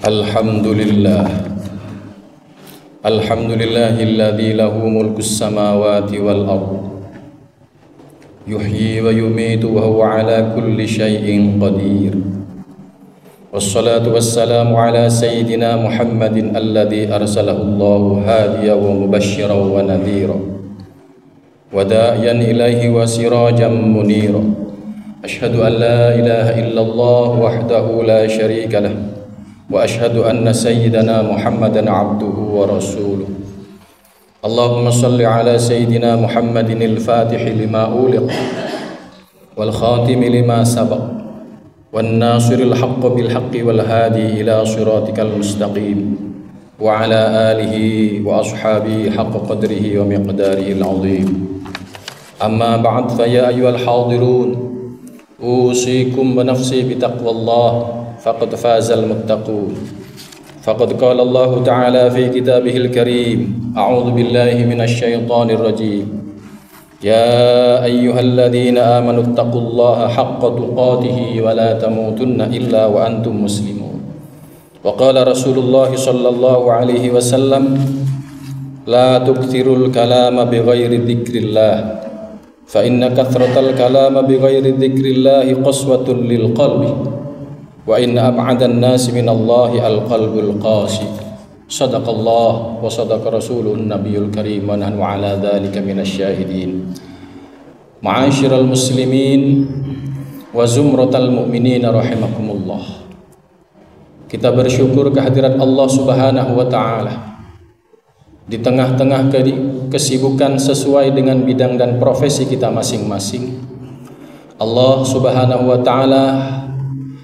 Alhamdulillah Alhamdulillahilladzi lahu mulkus samawati wal ardh yuhyi wa yumitu wa huwa ala kulli syai'in qadir. Wassalatu wassalamu ala sayyidina Muhammadin alladzi arsalahu Allahu hadiyan wa mubasysyiran wa nadhira wa da'iyan ilaihi wa sirajan munira. Asyhadu an la ilaha illallah wahdahu la syarika lah wa asyhadu anna sayyidana Muhammadan abduhu wa rasuluh. Allahumma salli ala sayyidina Muhammadin al-fatihi lima uliq wal khatimi lima sabaq wan nasiril haqqi bil haqqi wal hadi ila siratikal mustaqim wa ala alihi wa ashabihi haqqa qadrihi wa miqdarihi al-azim. Amma ba'd, fa ya ayyuhal hadirun usikum wa nafsi bi taqwallah faqad fazal muttaqun. Faqad qala Allah Ta'ala fi kitabihil karim, a'udzu billahi minasy syaithanir rajim. Ya ayyuhalladzina amanu taqullaha haqqa tuqatih wa la tamutunna illa wa antum muslimun. Wa qala Rasulullah sallallahu alaihi wasallam, la tukthirul kalama bighairi dzikrillah fa inna kathratal kalama bighairi dzikrillah qaswatun lil qalbi wa inna ab'adan nasi minallahi al-qalbul qasi. Sadaqallah wa sadaqa rasulun nabiyul karim wa nahnu ala dhalika minasyahidin. Ma'asyiral muslimin wa zumratal mu'minin rahimakumullah. Kita bersyukur kehadirat Allah Subhanahu wa taala di tengah-tengah kesibukan sesuai dengan bidang dan profesi kita masing-masing. Allah Subhanahu wa taala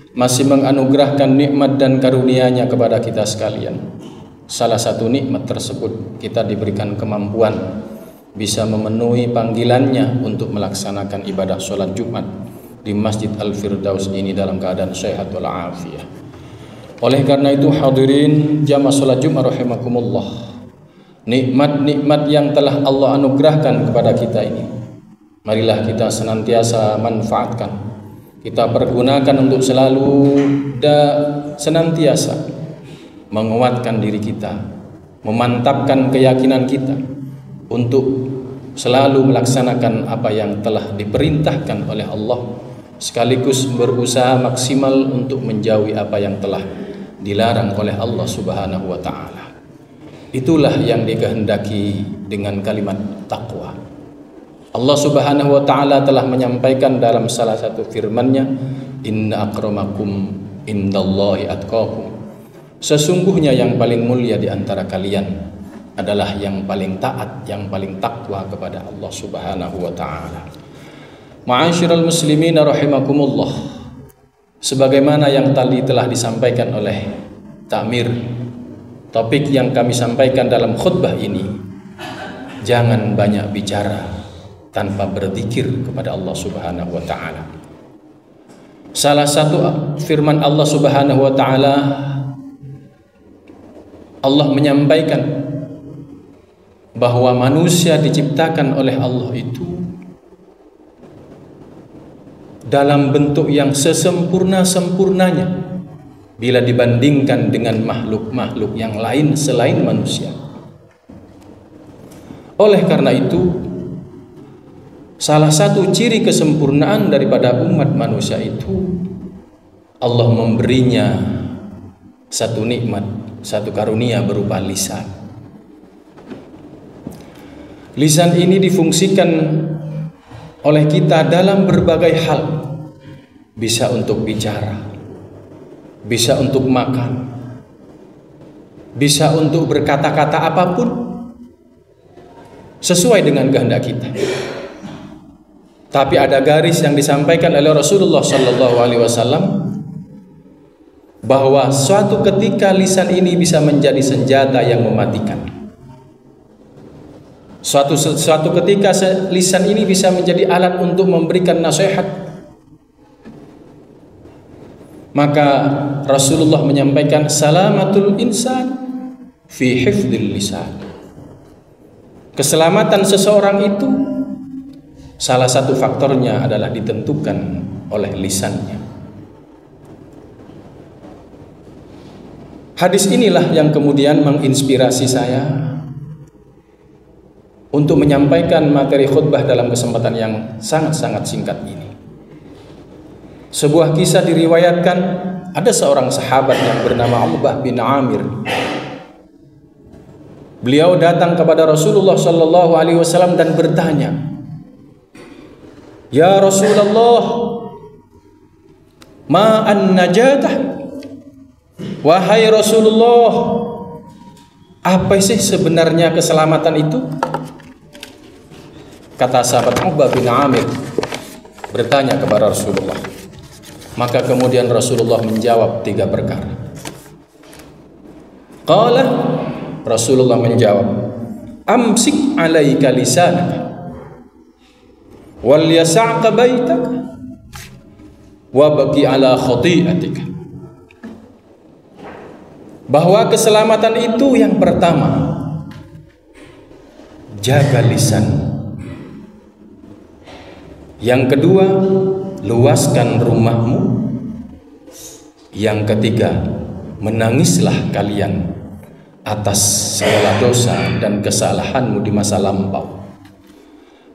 masih menganugerahkan nikmat dan karunia-Nya kepada kita sekalian. Salah satu nikmat tersebut, kita diberikan kemampuan bisa memenuhi panggilan-Nya untuk melaksanakan ibadah sholat Jumat di Masjid Al-Firdaus ini dalam keadaan sehat wal afiyah. Oleh karena itu, hadirin jamaah sholat Jumat rahimakumullah, nikmat-nikmat yang telah Allah anugerahkan kepada kita ini, marilah kita senantiasa manfaatkan, kita pergunakan untuk selalu senantiasa menguatkan diri kita, memantapkan keyakinan kita untuk selalu melaksanakan apa yang telah diperintahkan oleh Allah, sekaligus berusaha maksimal untuk menjauhi apa yang telah dilarang oleh Allah Subhanahu wa taala. Itulah yang dikehendaki dengan kalimat taqwa. Allah Subhanahu wa taala telah menyampaikan dalam salah satu firman-Nya, inna akramakum indallahi atqakum. Sesungguhnya yang paling mulia di antara kalian adalah yang paling taat, yang paling takwa kepada Allah Subhanahu wa taala. Ma'asyiral muslimin rahimakumullah, sebagaimana yang tadi telah disampaikan oleh Ta'mir, topik yang kami sampaikan dalam khutbah ini, jangan banyak bicara tanpa berzikir kepada Allah Subhanahu wa taala. Salah satu firman Allah Subhanahu wa taala, Allah menyampaikan bahwa manusia diciptakan oleh Allah itu dalam bentuk yang sesempurna-sempurnanya bila dibandingkan dengan makhluk-makhluk yang lain selain manusia. Oleh karena itu, salah satu ciri kesempurnaan daripada umat manusia itu, Allah memberinya satu nikmat, satu karunia berupa lisan. Lisan ini difungsikan oleh kita dalam berbagai hal. Bisa untuk bicara, bisa untuk makan, bisa untuk berkata-kata apapun sesuai dengan kehendak kita. Tapi ada garis yang disampaikan oleh Rasulullah sallallahu alaihi wasallam bahwa suatu ketika lisan ini bisa menjadi senjata yang mematikan. Suatu ketika lisan ini bisa menjadi alat untuk memberikan nasihat. Maka Rasulullah menyampaikan salamatul insan fi hifdzil lisan. Keselamatan seseorang itu salah satu faktornya adalah ditentukan oleh lisannya. Hadis inilah yang kemudian menginspirasi saya untuk menyampaikan materi khutbah dalam kesempatan yang sangat-sangat singkat ini. Sebuah kisah diriwayatkan, ada seorang sahabat yang bernama Uqbah bin Amir. Beliau datang kepada Rasulullah sallallahu alaihi wasallam dan bertanya, "Ya Rasulullah, ma an-najatah?" Wahai Rasulullah, apa sih sebenarnya keselamatan itu? Kata sahabat Uqbah bin Amir bertanya kepada Rasulullah. Maka kemudian Rasulullah menjawab 3 perkara. Qala, Rasulullah menjawab, amsik alaika lisanaka wal yas'aka baitaka wa baqi ala khati'atika. Bahwa keselamatan itu yang pertama, jaga lisan. Yang kedua, luaskan rumahmu. Yang ketiga, menangislah kalian atas segala dosa dan kesalahanmu di masa lampau.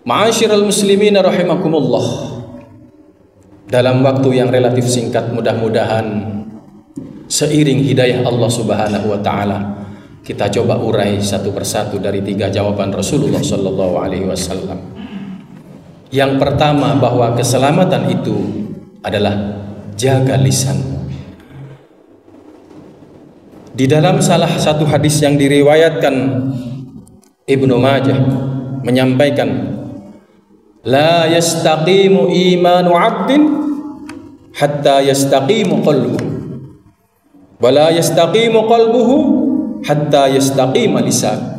Ma'asyiral muslimin rahimakumullah. Dalam waktu yang relatif singkat, mudah-mudahan seiring hidayah Allah Subhanahu wa taala, kita coba urai satu persatu dari 3 jawaban Rasulullah sallallahu alaihi wasallam. Yang pertama, bahwa keselamatan itu adalah jaga lisan. Di dalam salah satu hadis yang diriwayatkan Ibnu Majah menyampaikan, la yastaqimu imanu 'abdin hatta yastaqimu qalbuhu wa la yastaqimu qalbuhu hatta yastaqima lisan.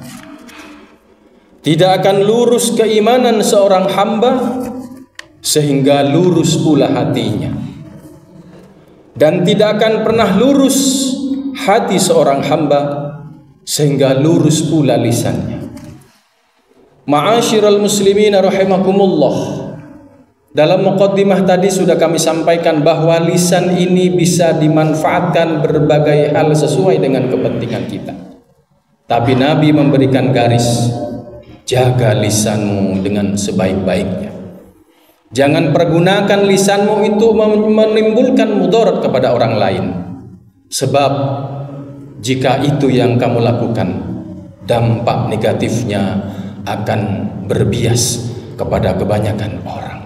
Tidak akan lurus keimanan seorang hamba sehingga lurus pula hatinya, dan tidak akan pernah lurus hati seorang hamba sehingga lurus pula lisannya. Ma'asyiral muslimin rahimakumullah. Dalam muqaddimah tadi sudah kami sampaikan bahwa lisan ini bisa dimanfaatkan berbagai hal sesuai dengan kepentingan kita. Tapi Nabi memberikan garis, jaga lisanmu dengan sebaik-baiknya. Jangan pergunakan lisanmu itu menimbulkan mudarat kepada orang lain. Sebab jika itu yang kamu lakukan, dampak negatifnya akan berbias kepada kebanyakan orang.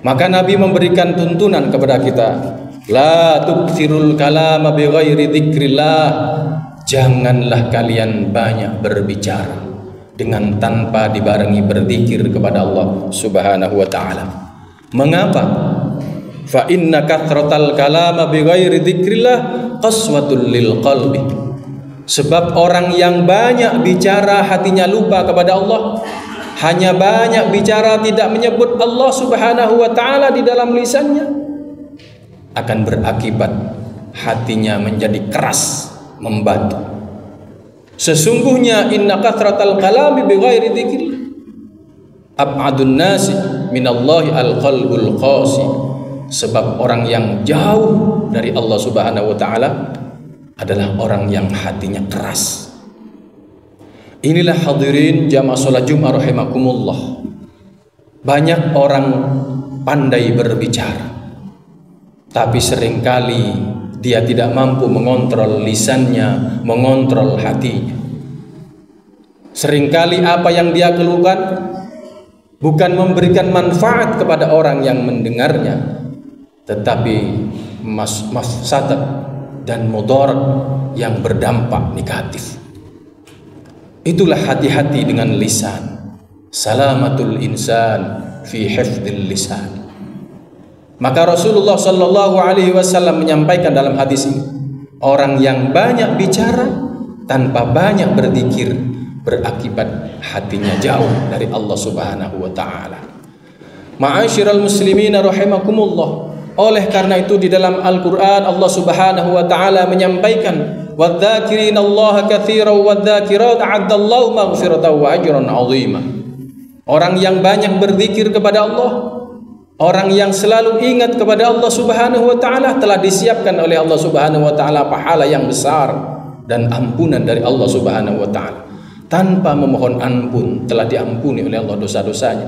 Maka Nabi memberikan tuntunan kepada kita, la tukthirul kalama bighairi dzikrillah. Janganlah kalian banyak berbicara dengan tanpa dibarengi berzikir kepada Allah Subhanahu wa taala. Mengapa? Fa inna kathratal kalama bighairi dzikrillah qaswatul lil qalbi. Sebab orang yang banyak bicara hatinya lupa kepada Allah, hanya banyak bicara tidak menyebut Allah Subhanahu wa taala di dalam lisannya, akan berakibat hatinya menjadi keras, membatu. Sesungguhnya inna kathratal kalami bighairi dzikrillah ab'adun nasi minallahi al-qalbul qasi. Sebab orang yang jauh dari Allah Subhanahu wa taala adalah orang yang hatinya keras. Inilah hadirin jamaah salat Jumat rahimakumullah. Banyak orang pandai berbicara, tapi seringkali dia tidak mampu mengontrol lisannya, mengontrol hatinya. Seringkali apa yang dia keluhkan bukan memberikan manfaat kepada orang yang mendengarnya, tetapi mafsadat dan mudarat yang berdampak negatif. Itulah hati-hati dengan lisan. Salamatul insan fi hifdzil lisan. Maka Rasulullah sallallahu alaihi wasallam menyampaikan dalam hadis ini, orang yang banyak bicara tanpa banyak berzikir berakibat hatinya jauh dari Allah Subhanahu wa taala. Ma'asyiral muslimin rahimakumullah. Oleh karena itu di dalam Al-Qur'an Allah Subhanahu wa taala menyampaikan, wadzakirin Allah katsiran wadzakirat a'addallahu maghfiratan wa ajran 'azima. Orang yang banyak berzikir kepada Allah Orang yang selalu ingat kepada Allah Subhanahu wa taala telah disiapkan oleh Allah Subhanahu wa taala pahala yang besar dan ampunan dari Allah Subhanahu wa taala. Tanpa memohon ampun telah diampuni oleh Allah dosa-dosanya.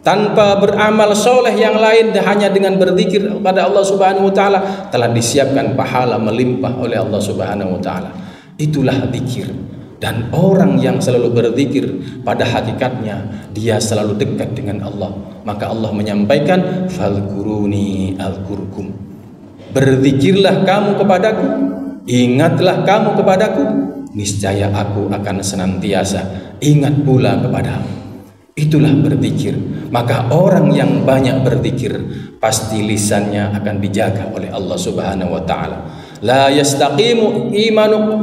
Tanpa beramal soleh yang lain, hanya dengan berzikir kepada Allah Subhanahu wa taala telah disiapkan pahala melimpah oleh Allah Subhanahu wa taala. Itulah zikir. Dan orang yang selalu berzikir pada hakikatnya dia selalu dekat dengan Allah. Maka Allah menyampaikan falkuruni alkurkum. Berzikirlah kamu kepadaku, ingatlah kamu kepadaku, niscaya aku akan senantiasa ingat pula kepadamu. Itulah berzikir. Maka orang yang banyak berzikir pasti lisannya akan dijaga oleh Allah Subhanahu wa taala. La yastaqimu imanukum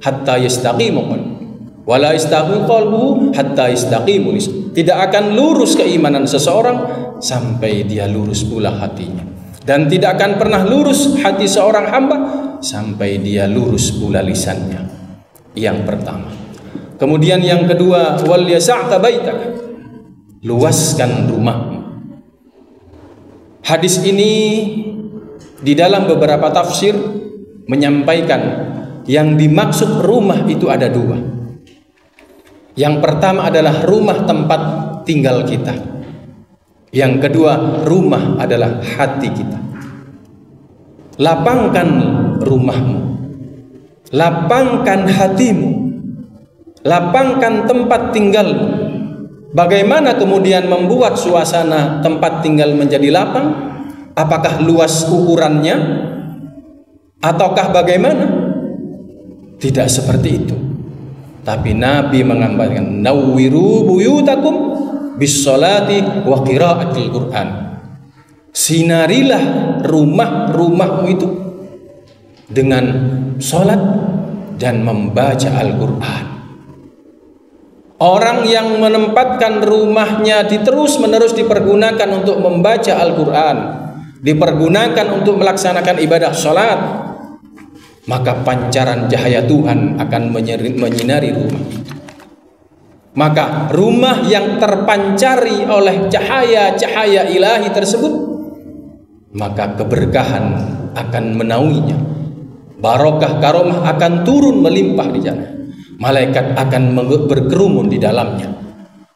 hatta yastaqimu qalbuhu wa la yastaqimu qalbuhu hatta yastaqimu lisanuhu. Tidak akan lurus keimanan seseorang sampai dia lurus pula hatinya, dan tidak akan pernah lurus hati seorang hamba sampai dia lurus pula lisannya. Yang pertama. Kemudian yang kedua, wal yasa'ka baitaka, luaskan rumahmu. Hadis ini di dalam beberapa tafsir menyampaikan yang dimaksud rumah itu ada dua. Yang pertama adalah rumah tempat tinggal kita. Yang kedua, rumah adalah hati kita. Lapangkan rumahmu, lapangkan hatimu, lapangkan tempat tinggalmu. Bagaimana kemudian membuat suasana tempat tinggal menjadi lapang? Apakah luas ukurannya? Ataukah bagaimana? Tidak seperti itu. Tapi Nabi menggambarkan nawwiru buyutakum bis-sholati wa qiraatil Qur'an. Sinarilah rumah-rumahmu itu dengan salat dan membaca Al-Qur'an. Orang yang menempatkan rumahnya terus-menerus dipergunakan untuk membaca Al-Qur'an, dipergunakan untuk melaksanakan ibadah salat, maka pancaran cahaya Tuhan akan menyinari rumah itu. Maka rumah yang terpancari oleh cahaya-cahaya ilahi tersebut, maka keberkahan akan menaunginya. Barokah karomah akan turun melimpah di sana. Malaikat akan berkerumun di dalamnya.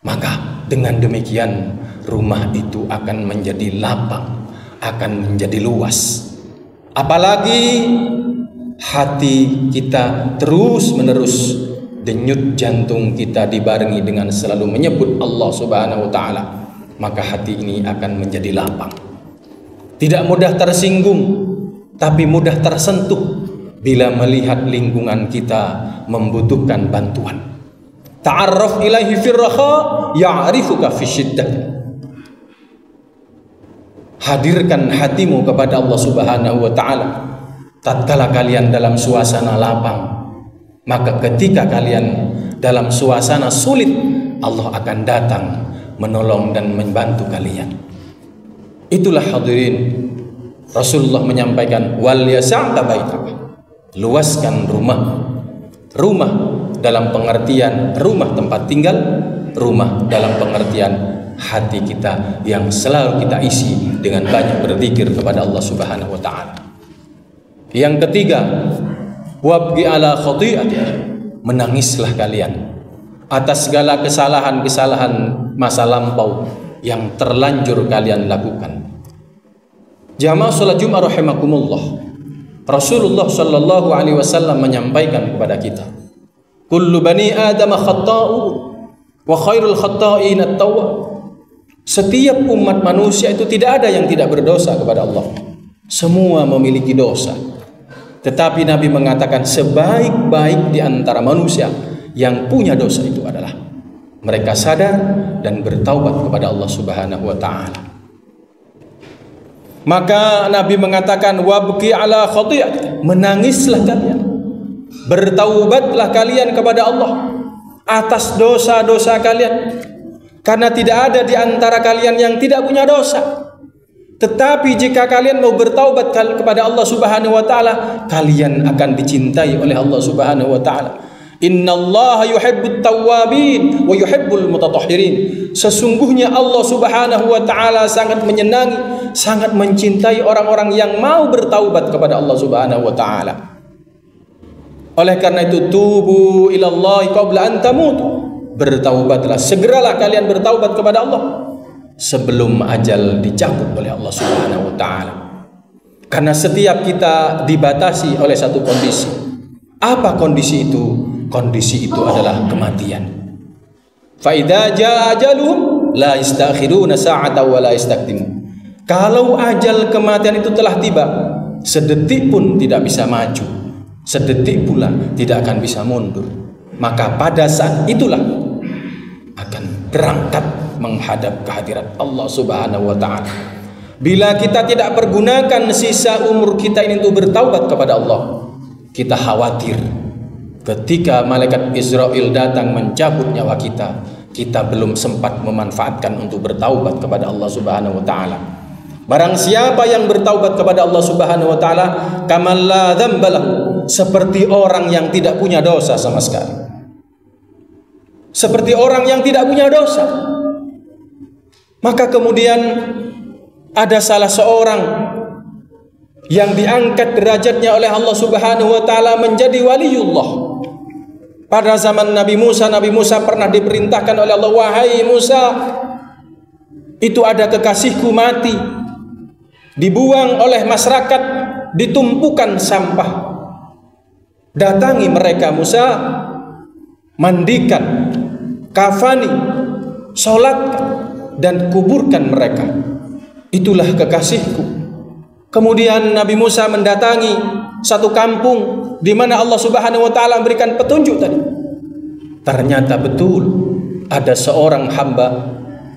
Maka dengan demikian rumah itu akan menjadi lapang, akan menjadi luas. Apalagi hati kita terus menerus, denyut jantung kita dibarengi dengan selalu menyebut Allah Subhanahu wa taala, maka hati ini akan menjadi lapang. Tidak mudah tersinggung, tapi mudah tersentuh bila melihat lingkungan kita membutuhkan bantuan. Ta'arraf ilaihi firraha ya'rifuka fi syiddah. Hadirkan hatimu kepada Allah Subhanahu wa taala tatkala kalian dalam suasana lapang, maka ketika kalian dalam suasana sulit, Allah akan datang menolong dan membantu kalian. Itulah hadirin, Rasulullah menyampaikan wal yasa'ka baitaka, luaskan rumah. Rumah dalam pengertian rumah tempat tinggal, rumah dalam pengertian hati kita yang selalu kita isi dengan banyak berzikir kepada Allah Subhanahu wa taala. Yang ketiga, wabgi ala khati'atik, menangislah kalian atas segala kesalahan-kesalahan masa lampau yang terlanjur kalian lakukan. Jamaah salat Jumat rahimakumullah, Rasulullah sallallahu alaihi wasallam menyampaikan kepada kita, kullu bani Adam khata'u wa khairul khata'in at-tawwab. Setiap umat manusia itu tidak ada yang tidak berdosa kepada Allah. Semua memiliki dosa. Tetapi Nabi mengatakan sebaik-baik di antara manusia yang punya dosa itu adalah mereka sadar dan bertaubat kepada Allah Subhanahu wa taala. Maka Nabi mengatakan wabki ala khati'at, menangislah kalian, bertaubatlah kalian kepada Allah atas dosa-dosa kalian, karena tidak ada di antara kalian yang tidak punya dosa. Tetapi jika kalian mau bertaubat kepada Allah Subhanahu wa taala, kalian akan dicintai oleh Allah Subhanahu wa taala. Innallaha yuhibbut tawwabin wa yuhibbul mutatahhirin. Sesungguhnya Allah Subhanahu wa taala sangat menyenangi, sangat mencintai orang-orang yang mau bertaubat kepada Allah Subhanahu wa taala. Oleh karena itu, tubu ilallahi qabla an tamutu. Bertaubatlah, segeralah kalian bertaubat kepada Allah sebelum ajal dicabut oleh Allah Subhanahu wa taala. Karena setiap kita dibatasi oleh satu kondisi. Apa kondisi itu? Kondisi itu adalah kematian. Fa idza jaa ajaluhum la yastakhiruna sa'atan wa la yastaqdimun. Kalau ajal kematian itu telah tiba, sedetik pun tidak bisa maju, sedetik pula tidak akan bisa mundur. Maka pada saat itulah akan berangkat menghadap kehadirat Allah Subhanahu wa taala. Bila kita tidak pergunakan sisa umur kita ini untuk bertaubat kepada Allah, kita khawatir ketika malaikat Israel datang mencabut nyawa kita, kita belum sempat memanfaatkan untuk bertaubat kepada Allah Subhanahu wa taala. Barang siapa yang bertaubat kepada Allah Subhanahu wa taala, kamal la dzambalah, seperti orang yang tidak punya dosa sama sekali. Seperti orang yang tidak punya dosa. Maka kemudian ada salah seorang yang diangkat derajatnya oleh Allah Subhanahu wa taala menjadi waliullah. Pada zaman Nabi Musa pernah diperintahkan oleh Allah, wahai Musa, itu ada kekasihku mati, dibuang oleh masyarakat, ditumpukan sampah. Datangi mereka Musa, mandikan, kafani, sholatkan, dan kuburkan mereka. Itulah kekasihku. Kemudian Nabi Musa mendatangi satu kampung di mana Allah Subhanahu wa taala memberikan petunjuk tadi. Ternyata betul ada seorang hamba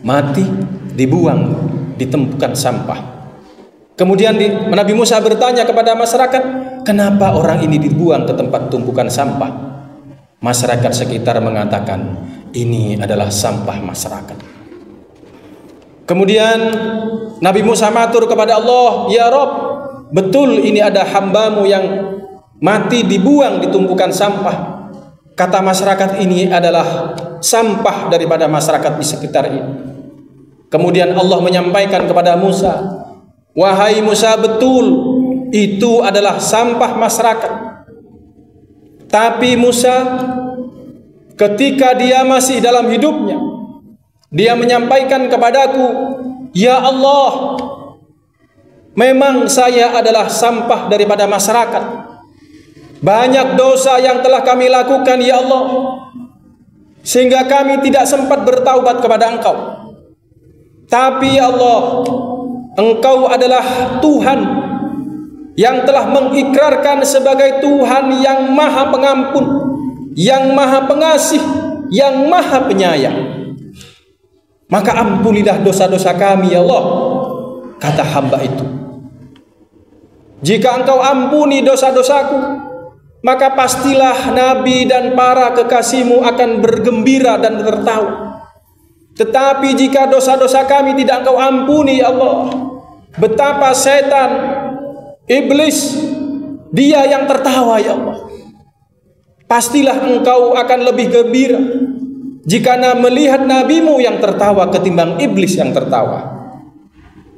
mati, dibuang, ditumpukan sampah. Kemudian Nabi Musa bertanya kepada masyarakat, kenapa orang ini dibuang ke tempat tumpukan sampah? Masyarakat sekitar mengatakan, ini adalah sampah masyarakat. Kemudian Nabi Musa matur kepada Allah, ya Rabb, betul ini ada hambamu yang mati dibuang di tumpukan sampah. Kata masyarakat, ini adalah sampah daripada masyarakat di sekitar ini. Kemudian Allah menyampaikan kepada Musa, wahai Musa, betul itu adalah sampah masyarakat. Tapi Musa ketika dia masih dalam hidupnya, dia menyampaikan kepadaku, ya Allah, memang saya adalah sampah daripada masyarakat. Banyak dosa yang telah kami lakukan ya Allah, sehingga kami tidak sempat bertaubat kepada Engkau. Tapi ya Allah, Engkau adalah Tuhan yang telah mengikrarkan sebagai Tuhan yang Maha Pengampun, yang Maha Pengasih, yang Maha Penyayang. Maka ampunilah dosa-dosa kami ya Allah, kata hamba itu. Jika Engkau ampuni dosa-dosaku, maka pastilah Nabi dan para kekasihmu akan bergembira dan tertawa. Tetapi jika dosa-dosa kami tidak Engkau ampuni ya Allah, betapa setan, iblis, dia yang tertawa ya Allah. Pastilah Engkau akan lebih gembira jika melihat nabimu yang tertawa ketimbang iblis yang tertawa.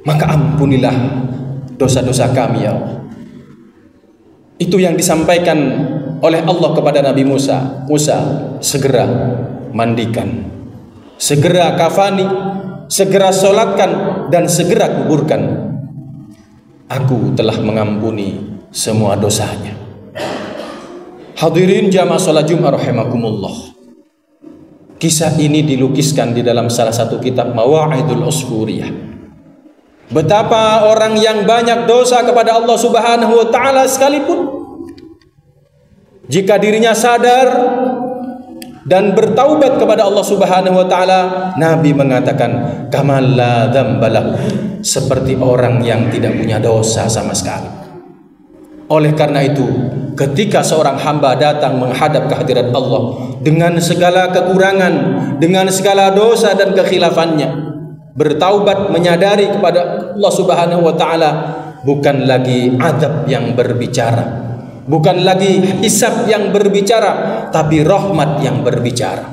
Maka ampunilah dosa-dosa kami ya Allah. Itu yang disampaikan oleh Allah kepada Nabi Musa. Musa, segera mandikan, segera kafani, segera sholatkan, dan segera kuburkan. Aku telah mengampuni semua dosanya. Hadirin jamaah sholat Jumat rahimakumullah. Kisah ini dilukiskan di dalam salah satu kitab Mawa'idul Usfuriyah. Betapa orang yang banyak dosa kepada Allah Subhanahu wa taala sekalipun, jika dirinya sadar dan bertaubat kepada Allah Subhanahu wa taala, Nabi mengatakan kamal la dzambalah, seperti orang yang tidak punya dosa sama sekali. Oleh karena itu, ketika seorang hamba datang menghadap kehadirat Allah dengan segala kekurangan, dengan segala dosa dan kekhilafannya, bertaubat menyadari kepada Allah Subhanahu wa taala, bukan lagi azab yang berbicara, Bukan lagi hisab yang berbicara, tapi rahmat yang berbicara.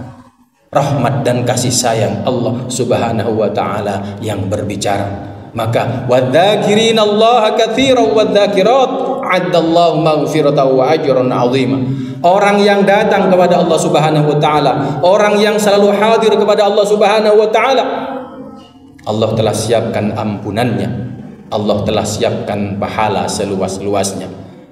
Rahmat dan kasih sayang Allah Subhanahu wa taala yang berbicara. Maka wadzakirina Allah katsiran wadzakirat a'addallahu maghfiratan wa ajran 'azima. Orang yang datang kepada Allah Subhanahu wa taala, orang yang selalu hadir kepada Allah Subhanahu wa taala, Allah telah siapkan ampunannya. Allah telah siapkan pahala seluas-luasnya.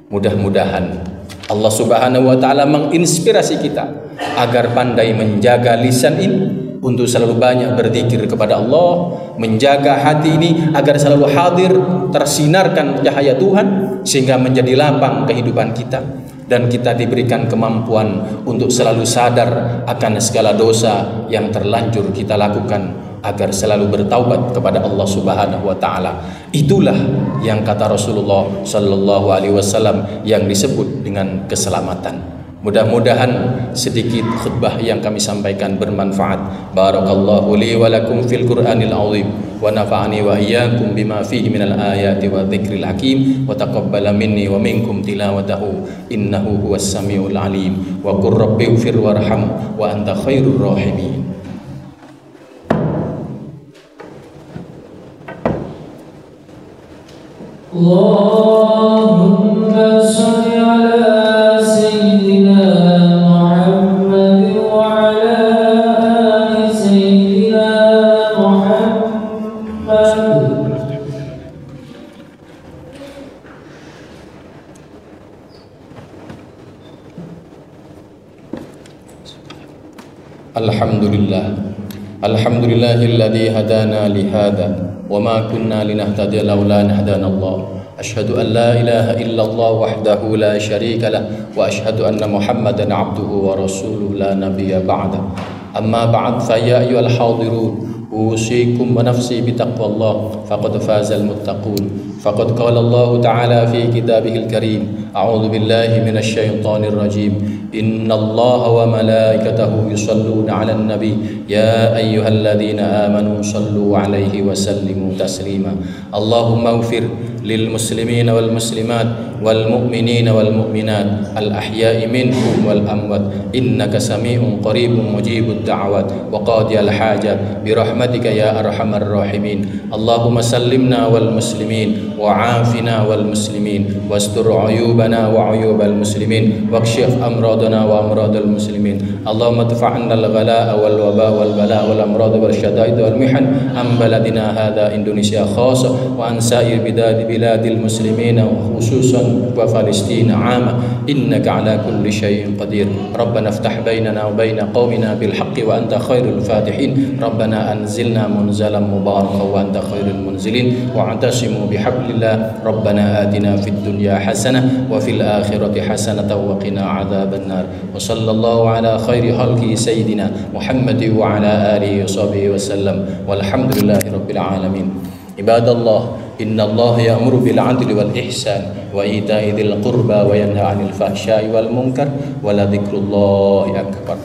Mudah-mudahan Allah Subhanahu wa taala menginspirasi kita agar pandai menjaga lisan ini untuk selalu banyak berzikir kepada Allah, menjaga hati ini agar selalu hadir, tersinarkan cahaya Tuhan sehingga menjadi lapang kehidupan kita, dan kita diberikan kemampuan untuk selalu sadar akan segala dosa yang terlanjur kita lakukan agar selalu bertaubat kepada Allah Subhanahu wa taala. Itulah yang kata Rasulullah sallallahu alaihi wasallam yang disebut dengan keselamatan. Mudah-mudahan sedikit khutbah yang kami sampaikan bermanfaat. Barakallahu li wa lakum fil Qur'anil azim wa nafa'ani wa iyyakum bima fihi minal ayati wa dzikril hakim wa taqabbala minni wa minkum tilawatahu innahu huwas samiul alim wa qur rabbighfir warham wa anta khairur rahimin. Allahumma shalli ala sayyidina Muhammad wa ala ali sayyidina Muhammad. Alhamdulillahilladzi hadana li hada وما كنا لنهتدي لولا أن هدانا الله أشهد أن لا إله إلا الله وحده لا شريك له وأشهد أن محمدا عبده ورسوله لا نبي بعده أما بعد فيا أيها الحاضرون أوصيكم ونفسي بتقوى الله فقد فاز المتقون فقد قال الله تعالى في كتابه الكريم أعوذ بالله من الشيطان الرجيم إن الله وملائكته يصلون على النبي يا أيها الذين آمنوا صلوا عليه وسلموا تسليما اللهم اغفر للمسلمين والمسلمات والمؤمنين والمؤمنات الأحياء منهم والأموات إنك سميع قريب مجيب الدعوات وقاضي الحاجات برحمتك يا أرحم الراحمين اللهم سلمنا والمسلمين وعافنا والمسلمين واستر عيوبنا وعيوب المسلمين واكشف أمراضنا وأمراض المسلمين اللهم ادفع عنا الغلاء والوباء والبلاء والأمراض والشدائد والمحن عن بلدنا هذا إندونيسيا خاصة وعن سائر بلاد المسلمين وخصوصا وفلسطين عامة إنك على كل شيء قدير ربنا افتح بيننا وبين قومنا بالحق وأنت خير الفاتحين ربنا أنزلنا منزلا مباركا وأنت خير المنزلين واعتصموا بحبل الله ربنا آتنا في الدنيا حسنة وفي الآخرة حسنة وقنا عذاب النار وصلى الله على خير خلقه سيدنا محمد وعلى آله وصحبه وسلم والحمد لله رب العالمين عباد الله إن الله يأمر بالعدل والإحسان وإيتاء ذي القربى وينهى عن الفحشاء والمنكر ولذكر الله أكبر